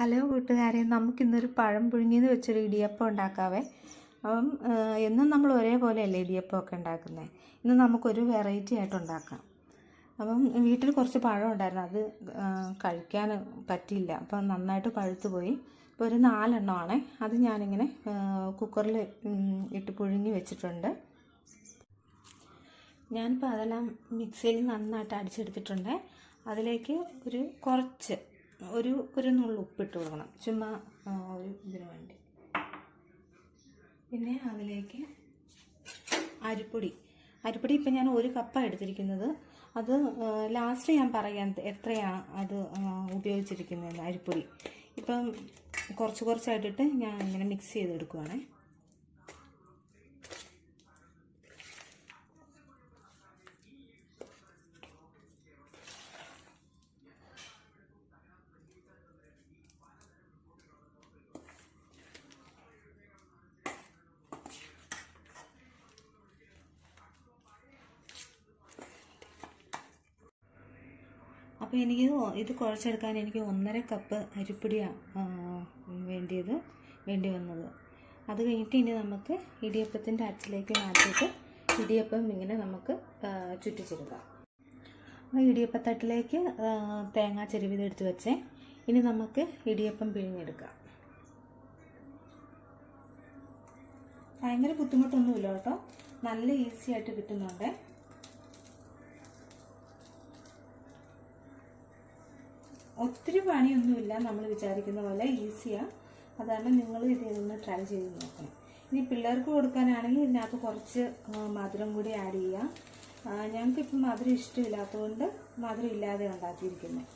Hello കൂട്ടുകാരെ, നമുക്കിന്നൊരു പഴം പുഴുങ്ങിയത് വെച്ചൊരു ഇടിയപ്പം ഉണ്ടാക്കാവേ. അപ്പം എന്നും നമ്മൾ ഒരേപോലെയല്ലേ ഇടിയപ്പമൊക്കെ ഉണ്ടാക്കുന്നത്. ഇന്ന് നമുക്കൊരു വെറൈറ്റി ആയിട്ട് ഉണ്ടാക്കാം. അപ്പം വീട്ടിൽ കുറച്ച് പഴം ഉണ്ടായിരുന്നു, അത് കഴിക്കാൻ പറ്റിയില്ല. അപ്പം നന്നായിട്ട് പഴുത്തു പോയി. ഇപ്പോൾ ഒരു 4 എണ്ണമാണ്. അത് ഞാനിങ്ങനെ കുക്കറിൽ ഇട്ട് പുഴുങ്ങി വെച്ചിട്ടുണ്ട്. ഞാനിപ്പോൾ അതെല്ലാം മിക്സിയിൽ നന്നായിട്ട് അടിച്ചെടുത്തിട്ടുണ്ട്. അതിലേക്ക് ഒരു നുള്ളു ഉപ്പിട്ട് കൊടുക്കണം, ചുമ്മാ ഒരു ഇതിന് വേണ്ടി. പിന്നെ അതിലേക്ക് അരിപ്പൊടി ഇപ്പം ഞാൻ 1 കപ്പാണ് എടുത്തിരിക്കുന്നത്. അത് ലാസ്റ്റ് ഞാൻ പറയാം എത്രയാണ് അത് ഉപയോഗിച്ചിരിക്കുന്നത് അരിപ്പൊടി. ഇപ്പം കുറച്ചായിട്ടിട്ട് ഞാൻ ഇങ്ങനെ മിക്സ് ചെയ്തെടുക്കുവാണേ. അപ്പോൾ എനിക്ക് ഇത് കുഴച്ചെടുക്കാൻ എനിക്ക് 1.5 കപ്പ് അരിപ്പൊടിയാണ് വേണ്ടി വന്നത്. അത് കഴിഞ്ഞിട്ട് ഇനി നമുക്ക് ഇടിയപ്പത്തിൻ്റെ അച്ചിലേക്ക് മാറ്റിയിട്ട് ഇടിയപ്പം ഇങ്ങനെ നമുക്ക് ചുറ്റിച്ചെടുക്കാം. അപ്പോൾ ഇടിയപ്പത്തട്ടിലേക്ക് തേങ്ങ ചെരുവിതെടുത്ത് വെച്ചേ. ഇനി നമുക്ക് ഇടിയപ്പം പിഴിഞ്ഞെടുക്കാം. ഭയങ്കര ബുദ്ധിമുട്ടൊന്നുമില്ല കേട്ടോ, നല്ല ഈസി ആയിട്ട് കിട്ടുന്നുണ്ട്. ഒത്തിരി പണിയൊന്നുമില്ല, നമ്മൾ വിചാരിക്കുന്ന പോലെ ഈസിയാണ്. അതാണ് നിങ്ങൾ ഇതൊന്ന് ട്രൈ ചെയ്ത് നോക്കണം. ഇനി പിള്ളേർക്ക് കൊടുക്കാനാണെങ്കിൽ ഇതിനകത്ത് കുറച്ച് മധുരം കൂടി ആഡ് ചെയ്യാം. ഞങ്ങൾക്കിപ്പം മധുരം ഇഷ്ടമില്ലാത്തതുകൊണ്ട് മധുരം ഇല്ലാതെ ഉണ്ടാക്കിയിരിക്കുന്നത്.